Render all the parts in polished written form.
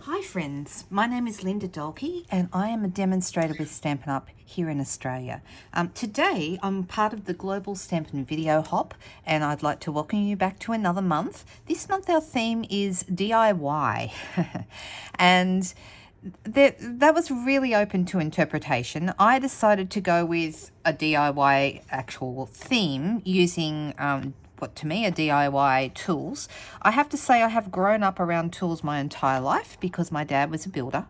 Hi friends, my name is Linda Dolke and I am a demonstrator with Stampin' Up! Here in Australia. Today I'm part of the Global Stampin' video hop and I'd like to welcome you back to another month. This month our theme is DIY and that was really open to interpretation. I decided to go with a DIY actual theme using what to me are DIY tools. I have to say I have grown up around tools my entire life because my dad was a builder.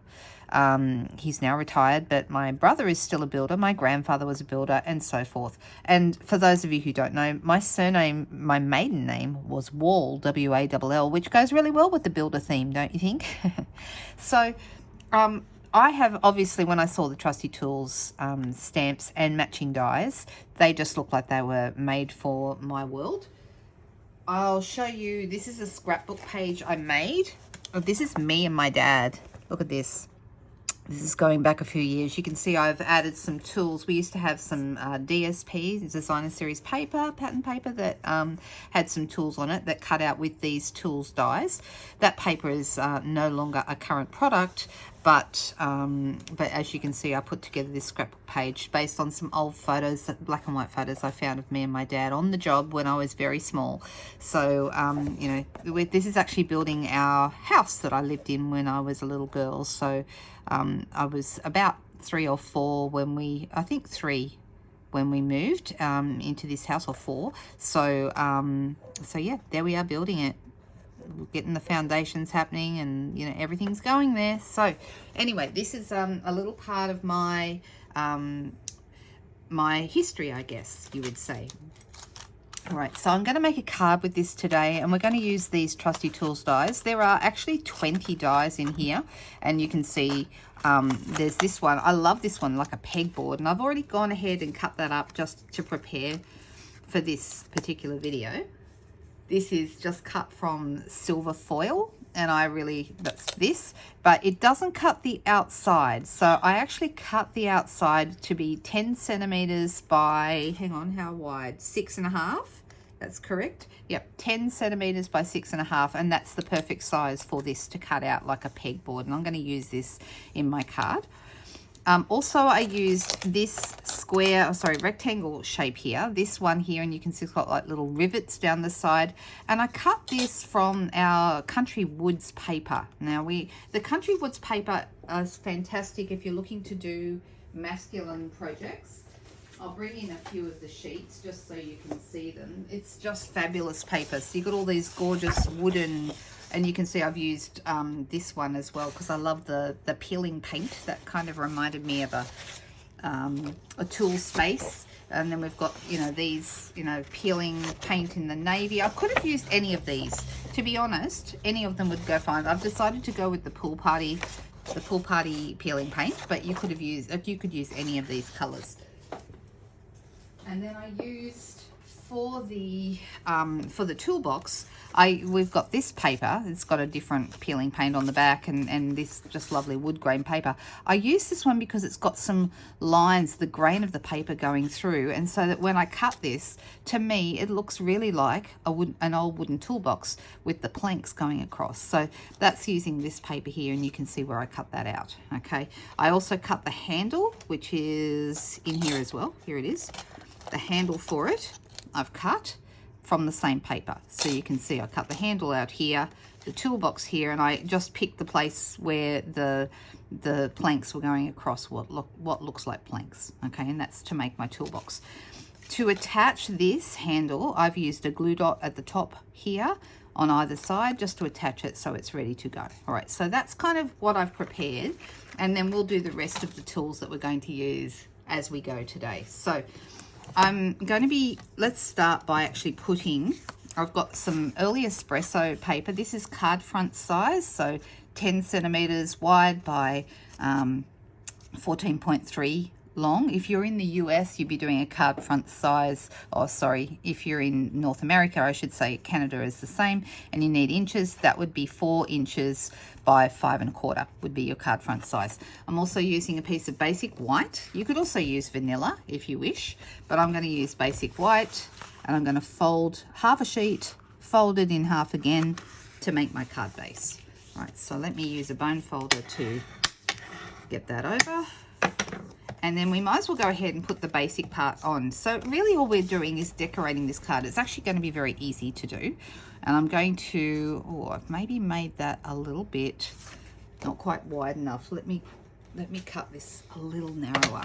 He's now retired, but my brother is still a builder. My grandfather was a builder and so forth. And for those of you who don't know, my surname, my maiden name was Wall, W-A-L-L, which goes really well with the builder theme, don't you think? So I have, obviously, when I saw the Trusty Tools stamps and matching dies, they just looked like they were made for my world. I'll show you, this is a scrapbook page I made. Oh, this is me and my dad. Look at this. This is going back a few years. You can see I've added some tools. We used to have some DSP, designer series paper, pattern paper that had some tools on it that cut out with these tools dies. That paper is no longer a current product, but as you can see, I put together this scrapbook page based on some old photos, black and white photos I found of me and my dad on the job when I was very small. So, you know, this is actually building our house that I lived in when I was a little girl. So I was about 3 or 4 when we, I think 3 when we moved into this house, or 4. So, so yeah, there we are building it. We're getting the foundations happening and, you know, everything's going there. So anyway, this is a little part of my my history, I guess you would say. All right, so I'm going to make a card with this today and we're going to use these Trusty Tools dies. There are actually 20 dies in here and you can see there's this one. I love this one, like a pegboard, and I've already gone ahead and cut that up just to prepare for this particular video. This is just cut from silver foil and that's this, but it doesn't cut the outside. So I actually cut the outside to be 10 centimeters by, hang on, how wide? 6.5. That's correct. Yep, 10 centimeters by 6.5, and that's the perfect size for this to cut out like a pegboard. And I'm going to use this in my card. Also, I used this rectangle shape here, this one here, and you can see it's got like little rivets down the side. And I cut this from our Country Woods paper. Now, the Country Woods paper is fantastic if you're looking to do masculine projects. I'll bring in a few of the sheets just so you can see them. It's just fabulous paper. So you've got all these gorgeous wooden, and you can see I've used this one as well because I love the peeling paint. That kind of reminded me of a tool space. And then we've got, you know, these, you know, peeling paint in the navy. I could have used any of these. To be honest, any of them would go fine. I've decided to go with the pool party peeling paint, but you could use any of these colors. And then I used for the toolbox, we've got this paper. It's got a different peeling paint on the back and this just lovely wood grain paper. I use this one because it's got some lines, the grain of the paper going through, and so that when I cut this, to me it looks really like an old wooden toolbox with the planks going across. So that's using this paper here, and you can see where I cut that out. Okay, I also cut the handle, which is in here as well. Here it is. The handle for it I've cut from the same paper. So you can see I cut the handle out here, the toolbox here, and I just picked the place where the planks were going across what looks like planks. Okay, and that's to make my toolbox. To attach this handle, I've used a glue dot at the top here on either side just to attach it so it's ready to go. All right, so that's kind of what I've prepared, and then we'll do the rest of the tools that we're going to use as we go today. So I'm going to let's start by actually I've got some early espresso paper. This is card front size, so 10 centimeters wide by 14.3 long. If you're in the US, you'd be doing a card front size, if you're in North America, I should say Canada is the same, and you need inches, that would be 4 inches by 5.25 would be your card front size. I'm also using a piece of basic white. You could also use vanilla if you wish, but I'm going to use basic white, and I'm going to fold half a sheet, fold it in half again to make my card base. Right, so let me use a bone folder to get that over. And then we might as well go ahead and put the basic part on. So really all we're doing is decorating this card. It's actually going to be very easy to do. And I'm going to, oh, I've maybe made that a little bit, not quite wide enough. Let me cut this a little narrower.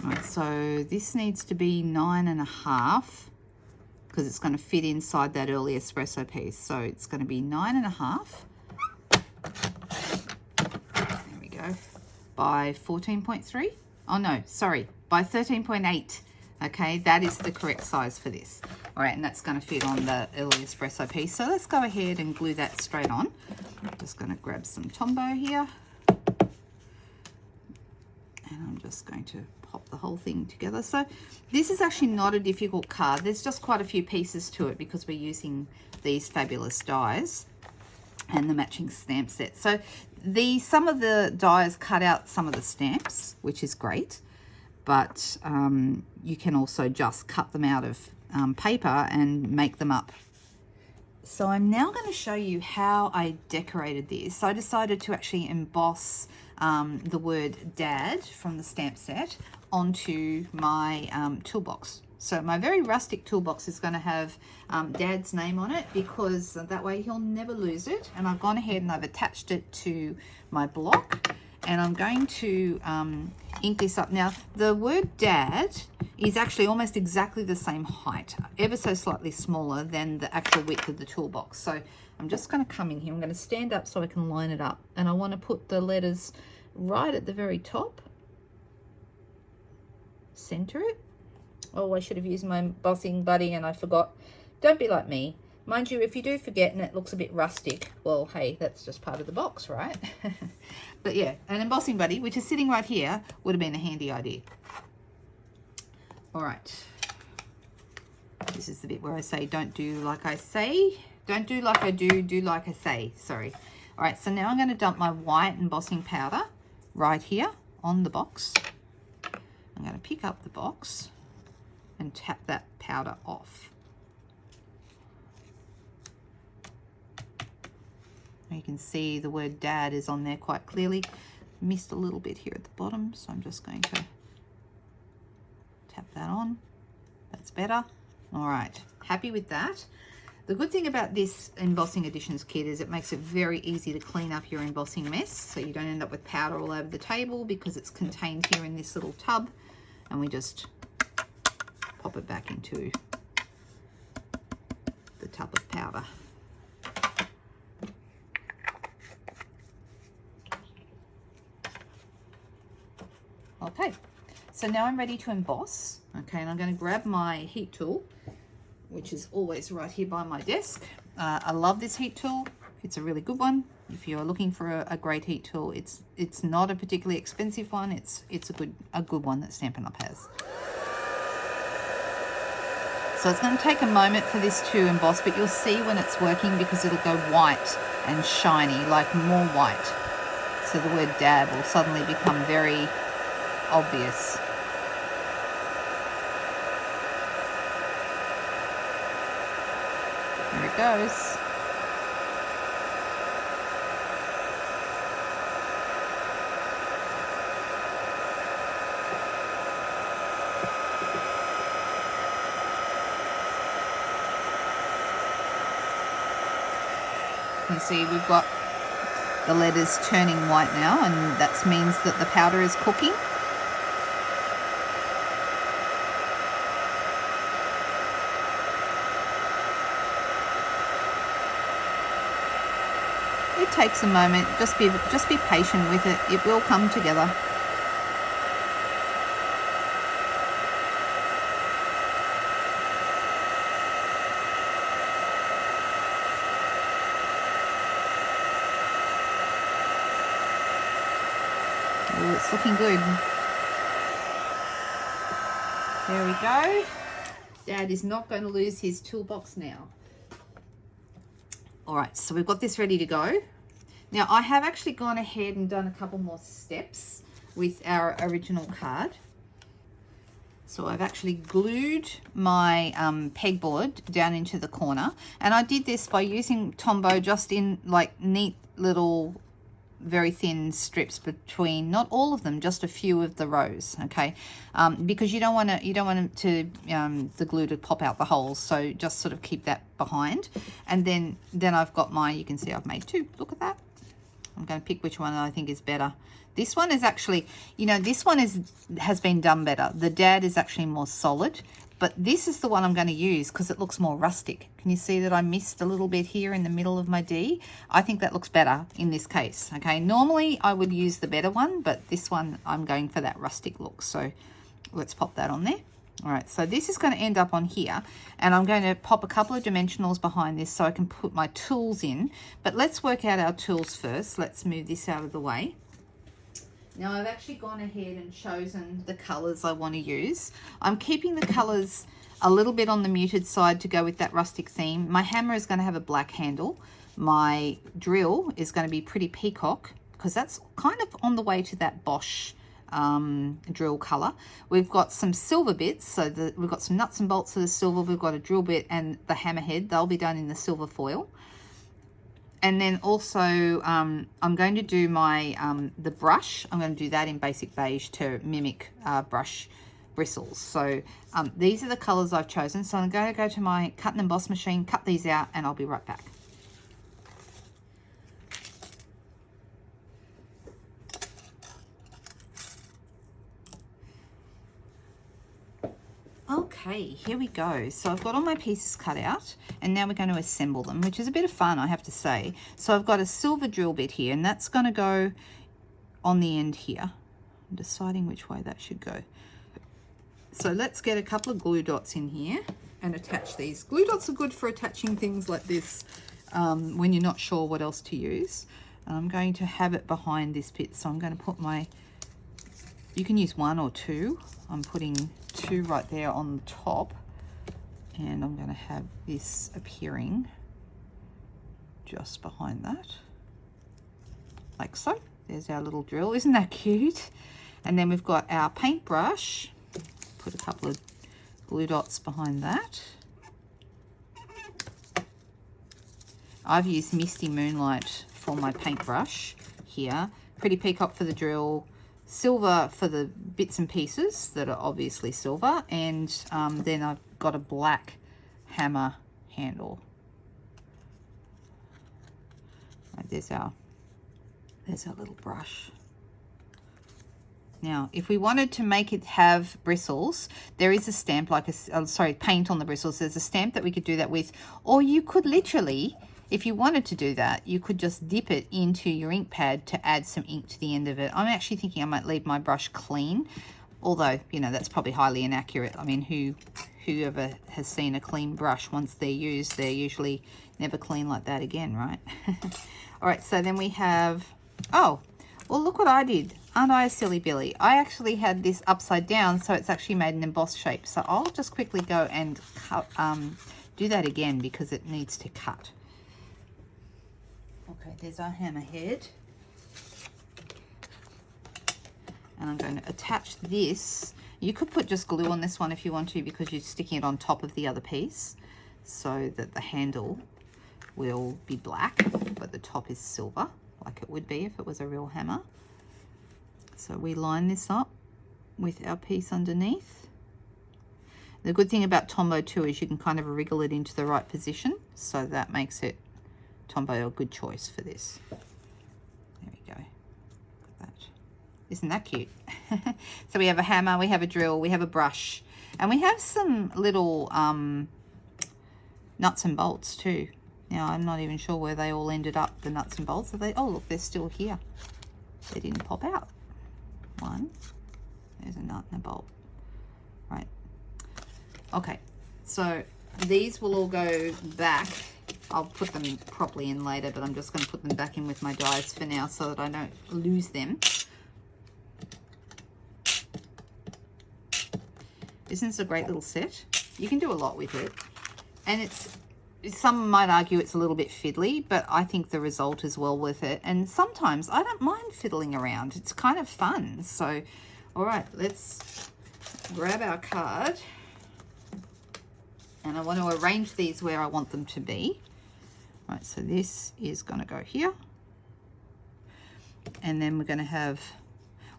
Right, so this needs to be 9.5 because it's going to fit inside that early espresso piece. So it's going to be 9.5. There we go. By 14.3. Oh no, sorry, by 13.8. Okay, that is the correct size for this. All right, and that's going to fit on the early espresso piece. So let's go ahead and glue that straight on. I'm just going to grab some Tombow here. And I'm just going to pop the whole thing together. So this is actually not a difficult card. There's just quite a few pieces to it because we're using these fabulous dies and the matching stamp set. So some of the dies cut out some of the stamps, which is great, but you can also just cut them out of paper and make them up. So I'm now going to show you how I decorated this. So I decided to actually emboss the word Dad from the stamp set onto my toolbox. So my very rustic toolbox is going to have Dad's name on it because that way he'll never lose it. And I've gone ahead and I've attached it to my block, and I'm going to ink this up. Now the word Dad is actually almost exactly the same height, ever so slightly smaller than the actual width of the toolbox. So I'm just going to come in here. I'm going to stand up so I can line it up, and I want to put the letters right at the very top. Center it. Oh, I should have used my embossing buddy and I forgot. Don't be like me. Mind you, if you do forget and it looks a bit rustic, well, hey, that's just part of the box, right? But yeah, an embossing buddy, which is sitting right here, would have been a handy idea. All right. This is the bit where I say, don't do like I say. Don't do like I do, do like I say. Sorry. All right, so now I'm going to dump my white embossing powder right here on the box. I'm going to pick up the box and tap that powder off. You can see the word Dad is on there quite clearly. Missed a little bit here at the bottom, so I'm just going to tap that on. That's better. All right, happy with that. The good thing about this embossing additions kit is it makes it very easy to clean up your embossing mess, so you don't end up with powder all over the table because it's contained here in this little tub, and we just pop it back into the tub of powder. Okay, so now I'm ready to emboss. Okay, and I'm going to grab my heat tool, which is always right here by my desk. I love this heat tool. It's a really good one. If you're looking for a great heat tool, it's not a particularly expensive one. It's a good one that Stampin' Up has. So it's going to take a moment for this to emboss, but you'll see when it's working because it'll go white and shiny, like more white. So the word Dad will suddenly become very obvious. There it goes. You see we've got the letters turning white now, and that means that the powder is cooking. It takes a moment. Just be patient with it. It will come together. Oh, it's looking good. There we go. Dad is not going to lose his toolbox now. All right, so we've got this ready to go. Now I have actually gone ahead and done a couple more steps with our original card. So I've actually glued my pegboard down into the corner, and I did this by using Tombow just in like neat little very thin strips between, not all of them, just a few of the rows, okay? Because you don't want the glue to pop out the holes, so just sort of keep that behind. And then I've got my, you can see I've made two. Look at that. I'm going to pick which one I think is better. This one is actually, you know, this one has been done better. The dad is actually more solid, but this is the one I'm going to use because it looks more rustic. Can you see that I missed a little bit here in the middle of my D? I think that looks better in this case, okay? Normally I would use the better one, but this one I'm going for that rustic look. So let's pop that on there. All right, so this is going to end up on here, and I'm going to pop a couple of dimensionals behind this so I can put my tools in. But let's work out our tools first. Let's move this out of the way. Now I've actually gone ahead and chosen the colors I want to use. I'm keeping the colors a little bit on the muted side to go with that rustic theme. My hammer is going to have a black handle. My drill is going to be pretty peacock because that's kind of on the way to that Bosch drill color. We've got some silver bits, so we've got some nuts and bolts of the silver. We've got a drill bit and the hammerhead. They'll be done in the silver foil. And then also I'm going to do my the brush. I'm going to do that in basic beige to mimic brush bristles. So these are the colors I've chosen. So I'm going to go to my cut and emboss machine, cut these out, and I'll be right back. Okay, here we go. So I've got all my pieces cut out, and now we're going to assemble them, which is a bit of fun, I have to say. So I've got a silver drill bit here, and that's going to go on the end here. I'm deciding which way that should go. So let's get a couple of glue dots in here and attach these. Glue dots are good for attaching things like this when you're not sure what else to use. And I'm going to have it behind this bit, so I'm going to put my, you can use one or two. I'm putting two right there on the top, and I'm going to have this appearing just behind that, like so. There's our little drill. Isn't that cute? And then we've got our paintbrush. Put a couple of glue dots behind that. I've used Misty Moonlight for my paintbrush here. Pretty Peacock for the drill. Silver for the bits and pieces that are obviously silver, and then I've got a black hammer handle. Right, there's our little brush. Now, if we wanted to make it have bristles, there is a stamp, like a paint on the bristles. There's a stamp that we could do that with, or you could literally, if you wanted to do that, you could just dip it into your ink pad to add some ink to the end of it. I'm actually thinking I might leave my brush clean, although, you know, that's probably highly inaccurate. I mean, whoever has seen a clean brush once they're used, they're usually never clean like that again, right? All right, so then we have, oh, well, look what I did. Aren't I a silly Billy? I actually had this upside down, so it's actually made an embossed shape. So I'll just quickly go and cut, do that again because it needs to cut. Okay, there's our hammerhead. And I'm going to attach this. You could put just glue on this one if you want to, because you're sticking it on top of the other piece, so that the handle will be black, but the top is silver, like it would be if it was a real hammer. So we line this up with our piece underneath. The good thing about Tombow too is you can kind of wriggle it into the right position, so that makes it Tombow a good choice for this. There we go. Look at that. Isn't that cute? So we have a hammer, we have a drill, we have a brush, and we have some little nuts and bolts too. Now I'm not even sure where they all ended up, the nuts and bolts. Are they? Oh look, they're still here. They didn't pop out. One, there's a nut and a bolt. Right. Okay, so these will all go back. I'll put them properly in later, but I'm just going to put them back in with my dies for now so that I don't lose them. Isn't this a great little set? You can do a lot with it. And it's, some might argue it's a little bit fiddly, but I think the result is well worth it. And sometimes I don't mind fiddling around. It's kind of fun. So, all right, let's grab our card, and I want to arrange these where I want them to be. Right, so this is going to go here. And then we're going to have,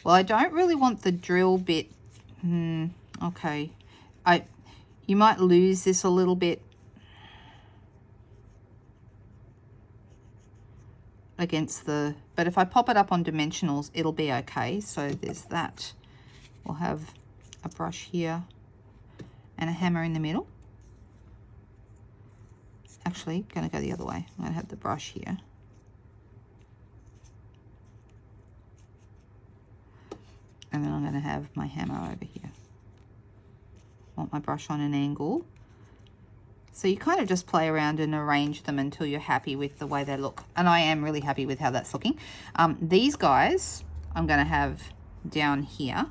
well, I don't really want the drill bit. Okay. You might lose this a little bit against the, but if I pop it up on dimensionals, it'll be okay. So there's that. We'll have a brush here and a hammer in the middle. Actually, going to go the other way. I'm going to have the brush here. And then I'm going to have my hammer over here. I want my brush on an angle. So you kind of just play around and arrange them until you're happy with the way they look. And I am really happy with how that's looking. These guys I'm going to have down here.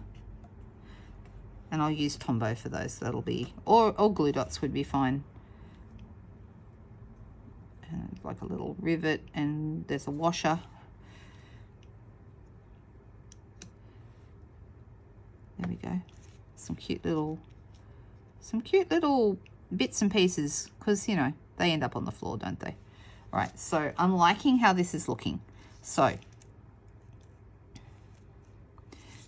And I'll use Tombow for those. That'll be, or glue dots would be fine. And like a little rivet, and there's a washer. There we go. Some cute little bits and pieces, because you know they end up on the floor, don't they? All right, so I'm liking how this is looking. So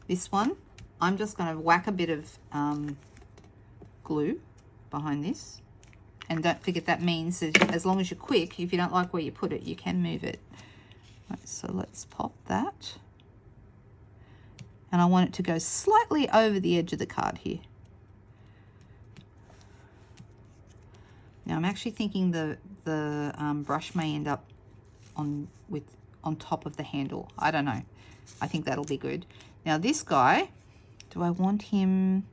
this one, I'm just going to whack a bit of glue behind this. And don't forget, that means that as long as you're quick, if you don't like where you put it, you can move it. Right, so let's pop that. And I want it to go slightly over the edge of the card here. Now I'm actually thinking the brush may end up on top of the handle. I don't know. I think that'll be good. Now this guy, do I want him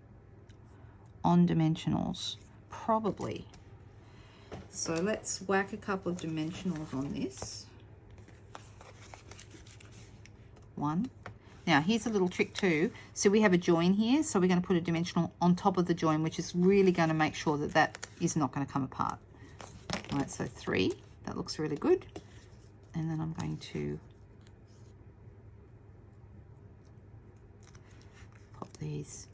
on dimensionals? Probably. So let's whack a couple of dimensionals on this. One. Now here's a little trick too. So we have a join here, so we're going to put a dimensional on top of the join, which is really going to make sure that that is not going to come apart. All right, so 3. That looks really good. And then I'm going to pop these.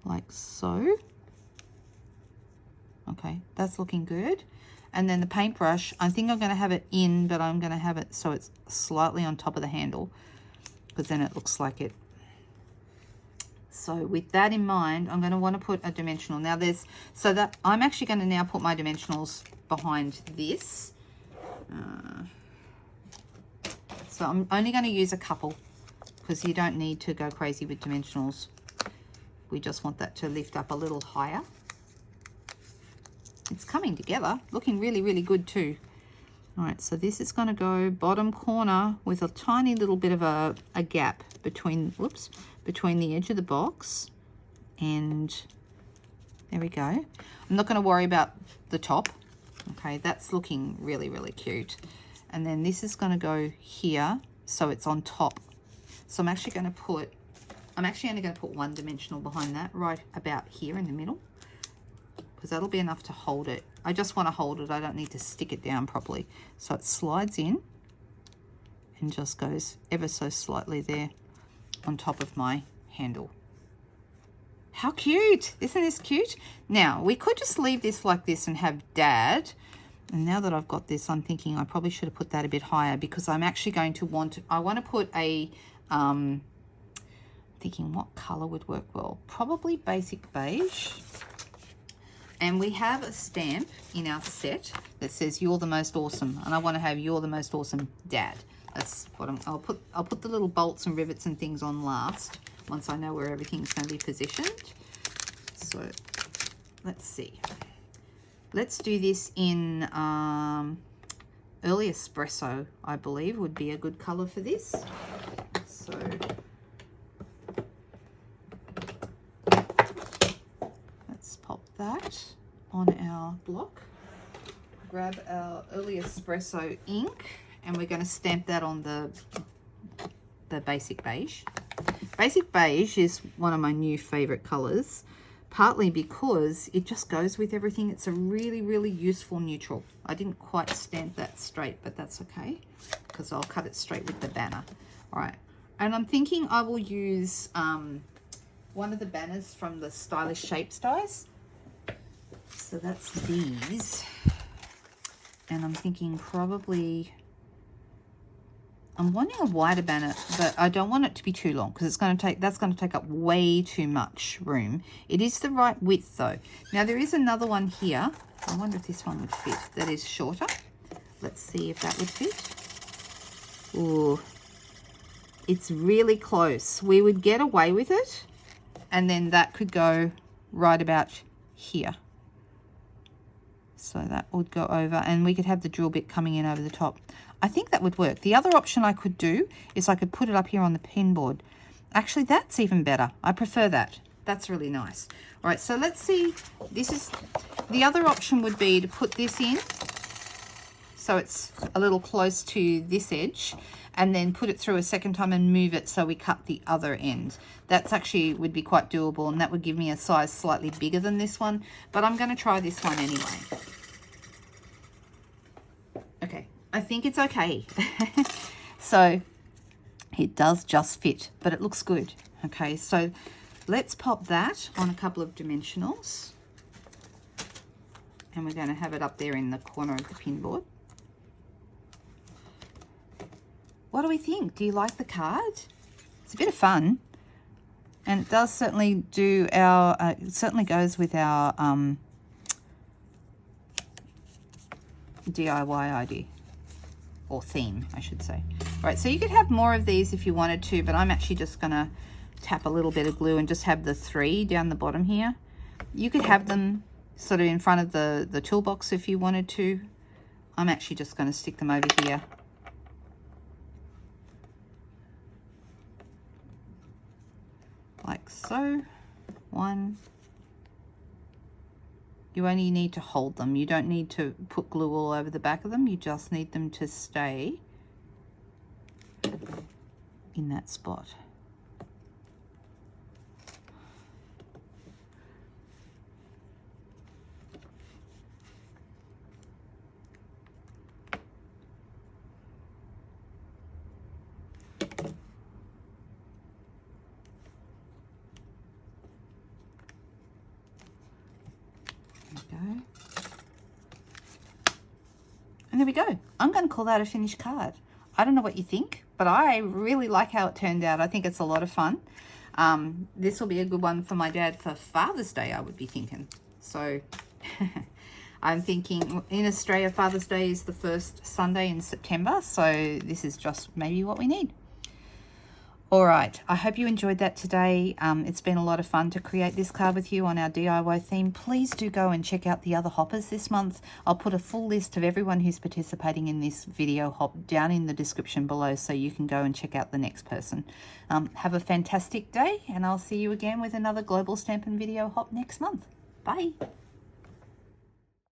Like so. Okay, that's looking good. And then the paintbrush, I think I'm going to have it in, but I'm going to have it so it's slightly on top of the handle, because then it looks like it. So with that in mind, I'm going to want to put a dimensional. Now there's, so that I'm actually going to now put my dimensionals behind this. So I'm only going to use a couple, because you don't need to go crazy with dimensionals. We just want that to lift up a little higher. It's coming together, looking really, really good too. All right, so this is going to go bottom corner with a tiny little bit of a gap between, whoops, between the edge of the box and there we go. I'm not going to worry about the top. Okay, that's looking really, really cute. And then this is going to go here, so it's on top. So I'm actually only going to put one dimensional behind that, right about here in the middle, because that'll be enough to hold it. I just want to hold it. I don't need to stick it down properly. So it slides in and just goes ever so slightly there on top of my handle. How cute! Isn't this cute? Now, we could just leave this like this and have Dad. And now that I've got this, I'm thinking I probably should have put that a bit higher, because I'm actually going to I want to put a, thinking what color would work well. Probably basic beige. And we have a stamp in our set that says "You're the most awesome," and I want to have "You're the most awesome, Dad." That's what I'll put the little bolts and rivets and things on last, once I know where everything's going to be positioned. So let's see. Let's do this in early espresso, I believe would be a good color for this. So let's pop that on our block. Grab our early espresso ink, and we're going to stamp that on the basic beige. Basic beige is one of my new favorite colors, partly because it just goes with everything. It's a really, really useful neutral. I didn't quite stamp that straight, but that's okay because I'll cut it straight with the banner. All right, and I'm thinking I will use one of the banners from the Stylish Shapes dies. So that's these. And I'm thinking probably, I'm wanting a wider banner, but I don't want it to be too long because that's going to take up way too much room. It is the right width though. Now there is another one here. I wonder if this one would fit. That is shorter. Let's see if that would fit. Ooh, it's really close. We would get away with it, and then that could go right about here. So that would go over, and we could have the drill bit coming in over the top. I think that would work. The other option I could do is I could put it up here on the pen board. Actually, that's even better. I prefer that. That's really nice. All right, so let's see. This is, the other option would be to put this in so it's a little close to this edge, and then put it through a second time and move it so we cut the other end. That's actually would be quite doable, and that would give me a size slightly bigger than this one, but I'm going to try this one anyway. Okay, I think it's okay. So it does just fit, but it looks good. Okay, so let's pop that on a couple of dimensionals, and we're going to have it up there in the corner of the pin board. What do we think? Do you like the card? It's a bit of fun, and it does certainly do our, it certainly goes with our DIY idea, or theme, I should say. All right, so you could have more of these if you wanted to, but I'm actually just gonna tap a little bit of glue and just have the 3 down the bottom here. You could have them sort of in front of the toolbox if you wanted to. I'm actually just gonna stick them over here. Like so. 1. You only need to hold them. You don't need to put glue all over the back of them. You just need them to stay in that spot. And there we go. I'm going to call that a finished card. I don't know what you think, but I really like how it turned out. I think it's a lot of fun. This will be a good one for my dad for Father's Day, I would be thinking. So I'm thinking in Australia, Father's Day is the first Sunday in September. So this is just maybe what we need. All right, I hope you enjoyed that today. It's been a lot of fun to create this card with you on our DIY theme. Please do go and check out the other hoppers this month. I'll put a full list of everyone who's participating in this video hop down in the description below, so you can go and check out the next person. Have a fantastic day, and I'll see you again with another Global Stampin' video hop next month. Bye.